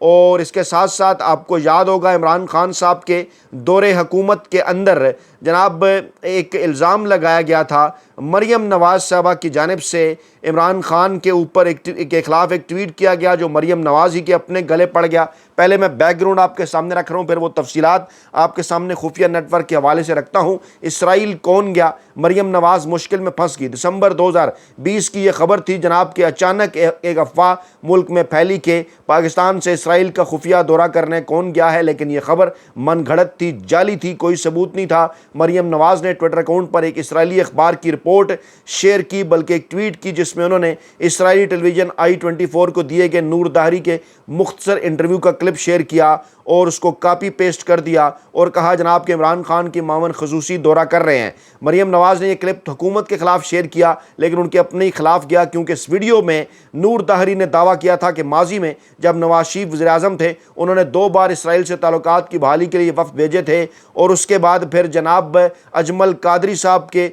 اور اس کے ساتھ ساتھ آپ کو یاد ہوگا عمران خان صاحب کے دور حکومت کے اندر جناب ایک الزام لگایا گیا تھا مریم نواز صاحبہ کی جانب سے، عمران خان کے اوپر کے خلاف ایک ٹویٹ کیا گیا جو مریم نواز ہی کے اپنے گلے پڑ گیا۔ پہلے میں بیک گراؤنڈ آپ کے سامنے رکھ رہا ہوں، پھر وہ تفصیلات آپ کے سامنے خفیہ نیٹ ورک کے حوالے سے رکھتا ہوں۔ اسرائیل کون گیا؟ مریم نواز مشکل میں پھنس گئی۔ دسمبر 2020 کی یہ خبر تھی جناب کہ اچانک ایک افواہ ملک میں پھیلی کہ پاکستان سے اسرائیل کا خفیہ دورہ کرنے کون گیا ہے، لیکن یہ خبر من گھڑت تھی، جعلی تھی، کوئی ثبوت نہیں تھا۔ مریم نواز نے ٹویٹر اکاؤنٹ پر ایک اسرائیلی اخبار کی رپورٹ شیئر کی، بلکہ ایک ٹویٹ کی جس میں انہوں نے اسرائیلی ٹیلی ویژن i24 کو دیے گئے نور دہری کے مختصر انٹرویو کا کلپ شیئر کیا اور اس کو کاپی پیسٹ کر دیا اور کہا جناب کہ عمران خان کی معاون خصوصی دورہ کر رہے ہیں۔ مریم نواز نے یہ کلپ حکومت کے خلاف شیئر کیا لیکن ان کے اپنے ہی خلاف گیا، کیونکہ اس ویڈیو میں نور دہری نے دعویٰ کیا تھا کہ ماضی میں جب نواز شریف وزیر اعظم تھے انہوں نے 2 بار اسرائیل سے تعلقات کی بحالی کے لیے وفد بھیجے تھے، اور اس کے بعد پھر جناب اجمل قادری صاحب کے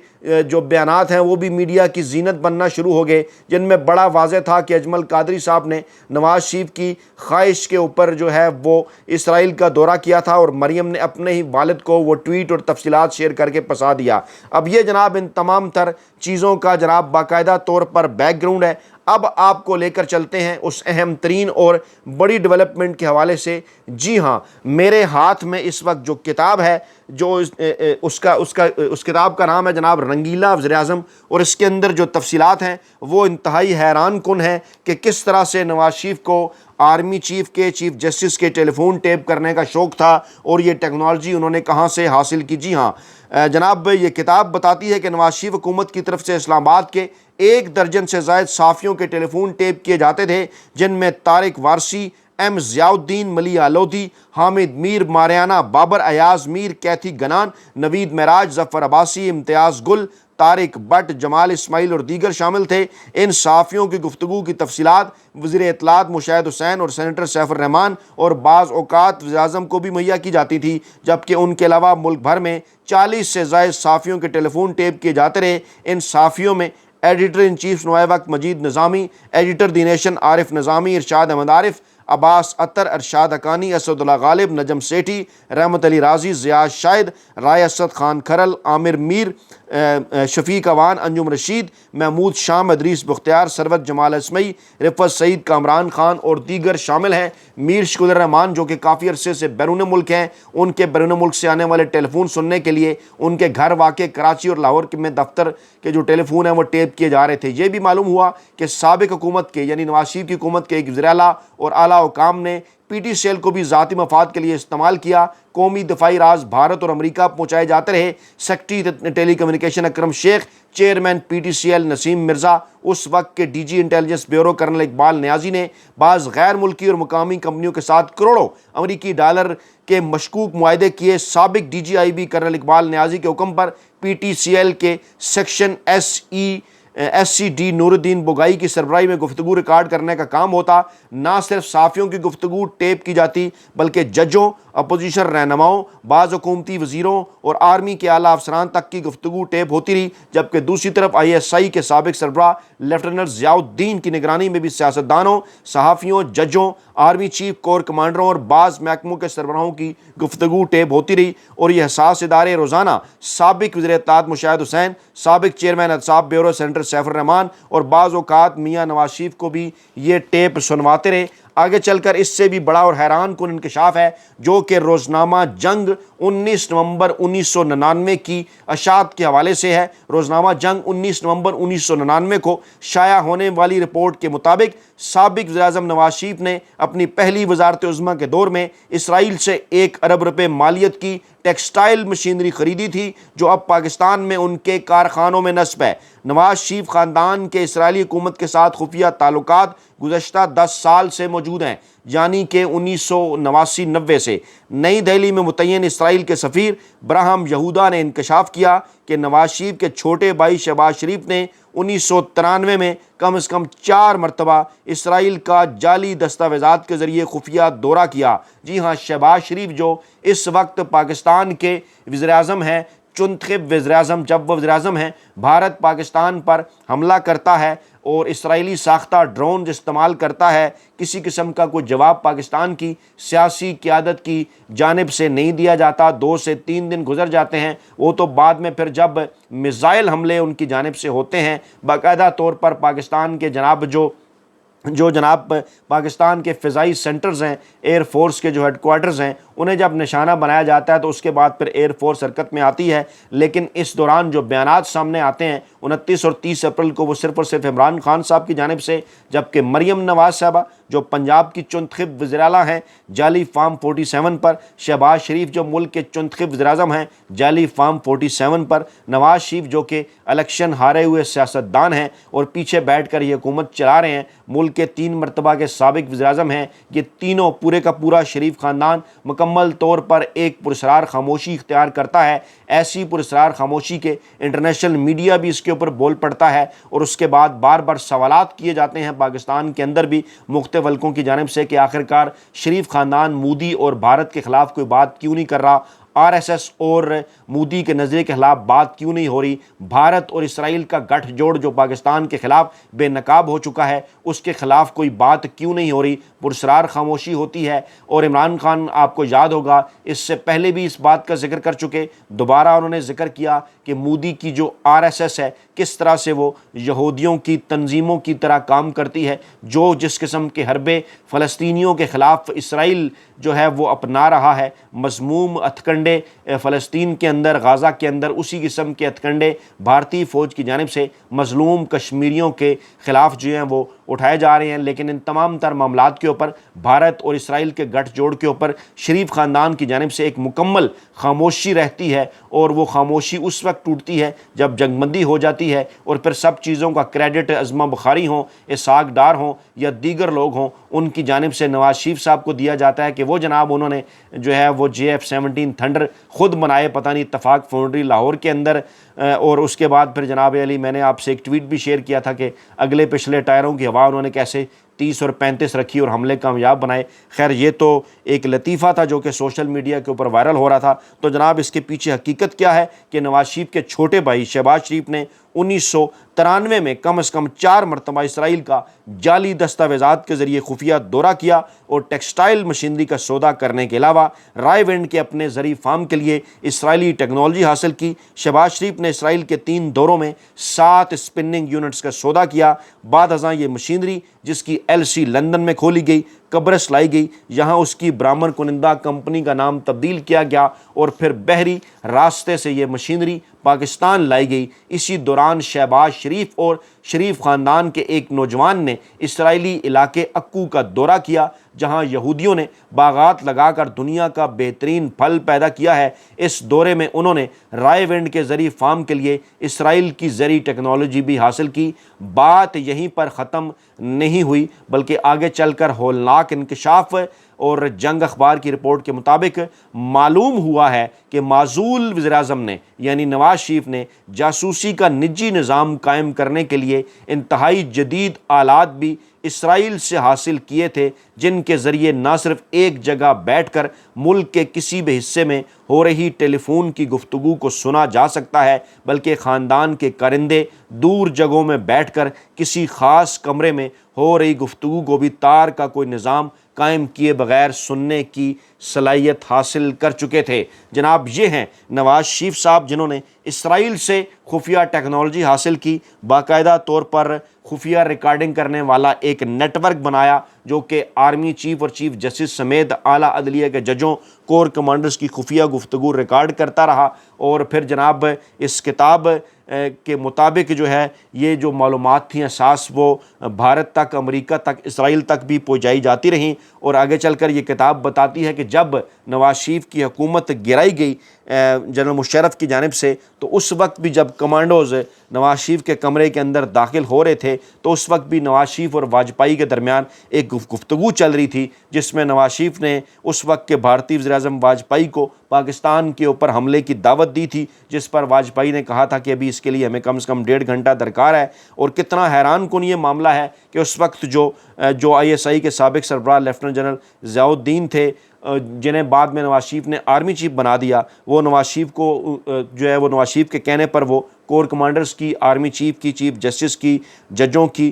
جو بیانات ہیں وہ بھی میڈیا کی زینت بننا شروع ہو گئے، جن میں بڑا واضح تھا کہ اجمل قادری صاحب نے نواز شریف کی خواہش کے اوپر جو ہے وہ اسرائیل کا دورہ کیا تھا، اور مریم نے اپنے ہی والد کو وہ ٹویٹ اور تفصیلات شیئر کر کے پھنسا دیا۔ اب یہ جناب ان تمام تر چیزوں کا جناب باقاعدہ طور پر بیک گراؤنڈ ہے۔ اب آپ کو لے کر چلتے ہیں اس اہم ترین اور بڑی ڈیولپمنٹ کے حوالے سے۔ جی ہاں، میرے ہاتھ میں اس وقت جو کتاب ہے، جو اس کتاب کا نام ہے جناب رنگیلا وزیر اعظم، اور اس کے اندر جو تفصیلات ہیں وہ انتہائی حیران کن ہیں کہ کس طرح سے نواز شریف کو آرمی چیف جسٹس کے ٹیلی فون ٹیپ کرنے کا شوق تھا اور یہ ٹیکنالوجی انہوں نے کہاں سے حاصل کی۔ جی ہاں جناب، یہ کتاب بتاتی ہے کہ نواز شریف حکومت کی طرف سے اسلام آباد کے 1 درجن سے زائد صحافیوں کے ٹیلی فون ٹیپ کیے جاتے تھے، جن میں طارق وارسی، M Zia Uddin, ملیح Lodhi, Hamid Mir, ماریانہ Babar, Ayaz Mir, کیتھی گنان، Naveed Meraj, Zafar Abbasi, Imtiaz Gul, Tariq but, جمال اسماعیل اور دیگر شامل تھے۔ ان صحافیوں کی گفتگو کی تفصیلات وزیر اطلاعات مشاہد حسین اور سینیٹر سیف الرحمان اور بعض اوقات وزیر اعظم کو بھی مہیا کی جاتی تھی، جبکہ ان کے علاوہ ملک بھر میں 40 سے زائد صحافیوں کے ٹیلی فون ٹیپ کیے جاتے رہے۔ ان صحافیوں میں ایڈیٹر ان چیف نوائے وقت مجید نظامی، ایڈیٹر دی نیشن عارف نظامی، ارشاد احمد عارف، عباس اطر، ارشاد حقانی، اسد اللہ غالب، نجم سیٹھی، رحمت علی رازی، ضیاء شاہد، رائے اسد خان کھرل، عامر میر، شفیق اوان، انجم رشید، محمود شام، ادریس بختیار، سرورت جمال اسمعی، رفعت سعید، کامران خان اور دیگر شامل ہیں۔ میر شکیل الرحمان جو کہ کافی عرصے سے بیرون ملک ہیں، ان کے بیرون ملک سے آنے والے ٹیلی فون سننے کے لیے ان کے گھر واقع کراچی اور لاہور میں دفتر کے جو ٹیلی فون ہیں وہ ٹیپ کیے جا رہے تھے۔ یہ بھی معلوم ہوا کہ سابق حکومت کے یعنی نواز شریف کی حکومت کے ایک وزیر اعلیٰ اور اعلیٰ حکام نے پی ٹی سی ایل کو بھی ذاتی مفاد کے لیے استعمال کیا۔ قومی دفاعی راز بھارت اور امریکہ پہنچائے جاتے رہے۔ سیکرٹری ٹیلی communication Akram Shaikh, chairman P T C L Naseem Mirza, اس وقت کے D G intelligence bureau colonel Iqbal Niazi نے بعض غیر ملکی اور مقامی کمپنیوں کے ساتھ کروڑوں امریکی ڈالر کے مشکوک معاہدے کیے۔ سابق D G I B colonel Iqbal Niazi کے حکم پر پی ٹی سی ایل کے section S C D Noor Uddin Bogai کی سربراہی میں گفتگو ریکارڈ کرنے کا کام ہوتا۔ نہ صرف صحافیوں کی گفتگو ٹیپ کی جاتی بلکہ ججوں، اپوزیشن رہنماؤں، بعض حکومتی وزیروں اور آرمی کے اعلیٰ افسران تک کی گفتگو ٹیپ ہوتی رہی، جبکہ دوسری طرف آئی ایس آئی کے سابق سربراہ لیفٹیننٹ ضیاء الدین کی نگرانی میں بھی سیاستدانوں، صحافیوں، ججوں، آرمی چیف کور کمانڈروں اور بعض محکموں کے سربراہوں کی گفتگو ٹیپ ہوتی رہی، اور یہ حساس ادارے روزانہ سابق وزیر اطلاعات مشاہد حسین، سابق چیئرمین احتساب بیورو سینیٹر سیف الرحمان اور بعض اوقات میاں نواز شریف کو بھی یہ ٹیپ سنواتے رہے۔ آگے چل کر اس سے بھی بڑا اور حیران کن انکشاف ہے جو کہ روزنامہ جنگ 19 نومبر 1999 کی اشاعت کے حوالے سے ہے۔ روزنامہ جنگ 19 نومبر 1999 کو شائع ہونے والی رپورٹ کے مطابق سابق وزیر اعظم نواز شریف نے اپنی پہلی وزارت عظمیٰ کے دور میں اسرائیل سے 1 ارب روپے مالیت کی ٹیکسٹائل مشینری خریدی تھی جو اب پاکستان میں ان کے کارخانوں میں نصب ہے۔ نواز شریف خاندان کے اسرائیلی حکومت کے ساتھ خفیہ تعلقات گزشتہ 10 سال سے موجود ہیں، یعنی کہ 1989 سے۔ نئی دہلی میں متعین اسرائیل کے سفیر براہم یہودا نے انکشاف کیا کہ نواز شریف کے چھوٹے بھائی شہباز شریف نے 1993 میں کم از کم 4 مرتبہ اسرائیل کا جعلی دستاویزات کے ذریعے خفیہ دورہ کیا۔ جی ہاں، شہباز شریف جو اس وقت پاکستان کے وزیر اعظم ہیں، چنتخب وزیر اعظم، جب وہ وزیر اعظم ہیں، بھارت پاکستان پر حملہ کرتا ہے، اور اسرائیلی ساختہ ڈرون استعمال کرتا ہے، کسی قسم کا کوئی جواب پاکستان کی سیاسی قیادت کی جانب سے نہیں دیا جاتا۔ 2 سے 3 دن گزر جاتے ہیں، وہ تو بعد میں پھر جب میزائل حملے ان کی جانب سے ہوتے ہیں، باقاعدہ طور پر پاکستان کے جناب پاکستان کے فضائی سینٹرز ہیں، ایئر فورس کے جو ہیڈ کوارٹرز ہیں، انہیں جب نشانہ بنایا جاتا ہے تو اس کے بعد پھر ایئر فورس حرکت میں آتی ہے۔ لیکن اس دوران جو بیانات سامنے آتے ہیں 29 اور 30 اپریل کو، وہ صرف اور صرف عمران خان صاحب کی جانب سے، جبکہ مریم نواز صاحبہ جو پنجاب کی چنتخب وزیر اعلیٰ ہیں جعلی فارم 47 پر، شہباز شریف جو ملک کے چنتخب وزیر اعظم ہیں جعلی فارم 47 پر، نواز شریف جو کہ الیکشن ہارے ہوئے سیاستدان ہیں اور پیچھے بیٹھ کر یہ حکومت چلا رہے ہیں، ملک کے 3 مرتبہ کے سابق وزیر اعظم ہیں، یہ تینوں پورے کا پورا شریف خاندان مکمل طور پر ایک پراسرار خاموشی اختیار کرتا ہے۔ ایسی پراسرار خاموشی کے انٹرنیشنل میڈیا بھی اس کے اوپر بول پڑتا ہے، اور اس کے بعد بار بار سوالات کیے جاتے ہیں پاکستان کے اندر بھی مختلف حلقوں کی جانب سے کہ آخرکار شریف خاندان مودی اور بھارت کے خلاف کوئی بات کیوں نہیں کر رہا، آر ایس ایس اور مودی کے نظریے کے خلاف بات کیوں نہیں ہو رہی، بھارت اور اسرائیل کا گٹھ جوڑ جو پاکستان کے خلاف بے نقاب ہو چکا ہے اس کے خلاف کوئی بات کیوں نہیں ہو رہی، پراسرار خاموشی ہوتی ہے۔ اور عمران خان آپ کو یاد ہوگا اس سے پہلے بھی اس بات کا ذکر کر چکے، دوبارہ انہوں نے ذکر کیا کہ مودی کی جو آر ایس ایس ہے کس طرح سے وہ یہودیوں کی تنظیموں کی طرح کام کرتی ہے، جو جس قسم کے حربے فلسطینیوں کے خلاف اسرائیل جو ہے وہ اپنا رہا ہے، مذموم ہتھکنڈے فلسطین کے اندر، غازہ کے اندر اسی قسم کے ہتھکنڈے بھارتی فوج کی جانب سے مظلوم کشمیریوں کے خلاف جو ہیں وہ اٹھائے جا رہے ہیں۔ لیکن ان تمام تر معاملات کے اوپر، بھارت اور اسرائیل کے گٹھ جوڑ کے اوپر شریف خاندان کی جانب سے ایک مکمل خاموشی رہتی ہے، اور وہ خاموشی اس وقت ٹوٹتی ہے جب جنگ بندی ہو جاتی ہے، اور پھر سب چیزوں کا کریڈٹ عظمہ بخاری ہوں، اسحاق ڈار ہوں یا دیگر لوگ ہوں، ان کی جانب سے نواز شریف صاحب کو دیا جاتا ہے کہ وہ جناب انہوں نے جو ہے وہ JF-17 تھنڈر خود بنائے، پتہ نہیں اتفاق فاؤنڈری لاہور کے اندر، اور اس کے بعد پھر جناب علی میں نے آپ سے ایک ٹویٹ بھی شیئر کیا تھا کہ اگلے پچھلے ٹائروں کی ہوا انہوں نے کیسے 30 اور 35 رکھی اور حملے کامیاب بنائے۔ خیر یہ تو ایک لطیفہ تھا جو کہ سوشل میڈیا کے اوپر وائرل ہو رہا تھا۔ تو جناب اس کے پیچھے حقیقت کیا ہے کہ نواز شریف کے چھوٹے بھائی شہباز شریف نے 1993 میں کم از کم 4 مرتبہ اسرائیل کا جعلی دستاویزات کے ذریعے خفیہ دورہ کیا، اور ٹیکسٹائل مشینری کا سودا کرنے کے علاوہ رائے ونڈ کے اپنے زرعی فارم کے لیے اسرائیلی ٹیکنالوجی حاصل کی۔ شہباز شریف نے اسرائیل کے 3 دوروں میں 7 اسپننگ یونٹس کا سودا کیا۔ بعد ازاں یہ مشینری جس کی LC لندن میں کھولی گئی، قبرص لائی گئی، یہاں اس کی برآمد کنندہ کمپنی کا نام تبدیل کیا گیا، اور پھر بحری راستے سے یہ مشینری پاکستان لائی گئی۔ اسی دوران شہباز شریف اور شریف خاندان کے ایک نوجوان نے اسرائیلی علاقے اکو کا دورہ کیا، جہاں یہودیوں نے باغات لگا کر دنیا کا بہترین پھل پیدا کیا ہے۔ اس دورے میں انہوں نے رائے ونڈ کے زرعی فارم کے لیے اسرائیل کی زرعی ٹیکنالوجی بھی حاصل کی۔ بات یہیں پر ختم نہیں ہوئی، بلکہ آگے چل کر ہولناک انکشاف، اور جنگ اخبار کی رپورٹ کے مطابق معلوم ہوا ہے کہ معزول وزیر اعظم نے یعنی نواز شریف نے جاسوسی کا نجی نظام قائم کرنے کے لیے انتہائی جدید آلات بھی اسرائیل سے حاصل کیے تھے، جن کے ذریعے نہ صرف ایک جگہ بیٹھ کر ملک کے کسی بھی حصے میں ہو رہی ٹیلی فون کی گفتگو کو سنا جا سکتا ہے، بلکہ خاندان کے کارندے دور جگہوں میں بیٹھ کر کسی خاص کمرے میں ہو رہی گفتگو کو بھی تار کا کوئی نظام قائم کیے بغیر سننے کی صلاحیت حاصل کر چکے تھے۔ جناب یہ ہیں نواز شریف صاحب جنہوں نے اسرائیل سے خفیہ ٹیکنالوجی حاصل کی، باقاعدہ طور پر خفیہ ریکارڈنگ کرنے والا ایک نیٹ ورک بنایا جو کہ آرمی چیف اور چیف جسٹس سمیت اعلیٰ عدلیہ کے ججوں، کور کمانڈرز کی خفیہ گفتگو ریکارڈ کرتا رہا، اور پھر جناب اس کتاب کے مطابق جو ہے یہ جو معلومات تھیں اساس وہ بھارت تک، امریکہ تک، اسرائیل تک بھی پہنچائی جاتی رہیں، اور آگے چل کر یہ کتاب بتاتی ہے کہ جب نواز شریف کی حکومت گرائی گئی جنرل مشرف کی جانب سے، تو اس وقت بھی جب کمانڈوز نواز شریف کے کمرے کے اندر داخل ہو رہے تھے تو اس وقت بھی نواز شریف اور واجپئی کے درمیان ایک گفتگو چل رہی تھی، جس میں نواز شریف نے اس وقت کے بھارتی وزیر اعظم واجپئی کو پاکستان کے اوپر حملے کی دعوت دی تھی، جس پر واجپئی نے کہا تھا کہ ابھی اس کے لیے ہمیں کم سے کم 1.5 گھنٹہ درکار ہے۔ اور کتنا حیران کن یہ معاملہ ہے کہ اس وقت جو ISI کے سابق سربراہ لیفٹننٹ جنرل ضیاء الدین تھے، جنہیں بعد میں نواز شریف نے آرمی چیف بنا دیا، وہ نواز شریف کو جو ہے وہ نواز شریف کے کہنے پر وہ کور کمانڈرز کی، آرمی چیف کی، چیف جسٹس کی، ججوں کی،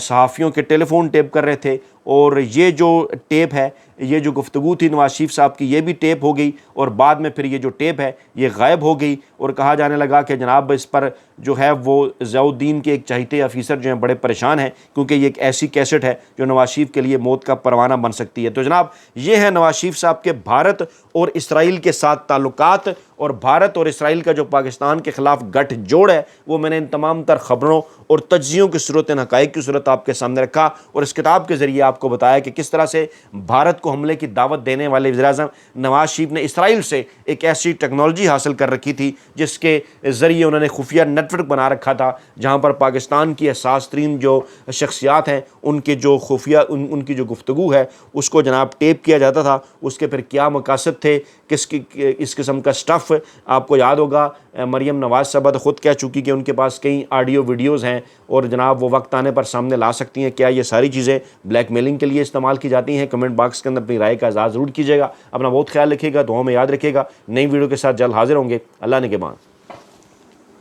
صحافیوں کے ٹیلی فون ٹیپ کر رہے تھے، اور یہ جو ٹیپ ہے، یہ جو گفتگو تھی نواز شریف صاحب کی، یہ بھی ٹیپ ہو گئی، اور بعد میں پھر یہ جو ٹیپ ہے یہ غائب ہو گئی، اور کہا جانے لگا کہ جناب اس پر جو ہے وہ ضیاء الدین کے ایک چہیتے افیسر جو ہیں بڑے پریشان ہیں، کیونکہ یہ ایک ایسی کیسٹ ہے جو نواز شریف کے لیے موت کا پروانہ بن سکتی ہے۔ تو جناب یہ ہے نواز شریف صاحب کے بھارت اور اسرائیل کے ساتھ تعلقات، اور بھارت اور اسرائیل کا جو پاکستان کے خلاف گٹھ جوڑ ہے، وہ میں نے ان تمام تر خبروں اور تجزیوں کی صورت، حقائق کی صورت آپ کے سامنے رکھا، اور اس کتاب کے ذریعے آپ کو بتایا کہ کس طرح سے بھارت کو حملے کی دعوت دینے والے وزیر اعظم نواز شریف نے اسرائیل سے ایک ایسی ٹیکنالوجی حاصل کر رکھی تھی جس کے ذریعے انہوں نے خفیہ نیٹ ورک بنا رکھا تھا، جہاں پر پاکستان کی حساس ترین جو شخصیات ہیں ان کے جو خفیہ ان کی جو گفتگو ہے اس کو جناب ٹیپ کیا جاتا تھا، اس کے پھر کیا مقاصد تھے، اس قسم کا سٹف آپ کو یاد ہوگا مریم نواز صاحبہ تو خود کہہ چکی کہ ان کے پاس کئی آڈیو ویڈیوز ہیں، اور جناب وہ وقت آنے پر سامنے لا سکتی ہیں۔ کیا یہ ساری چیزیں بلیک میلنگ کے لیے استعمال کی جاتی ہیں؟ کمنٹ باکس کے اندر اپنی رائے کا اظہار ضرور کیجیے گا، اپنا بہت خیال رکھیے گا، دعاؤں میں یاد رکھیے گا۔ نئی ویڈیو کے ساتھ جلد حاضر ہوں گے، اللہ نگہبان۔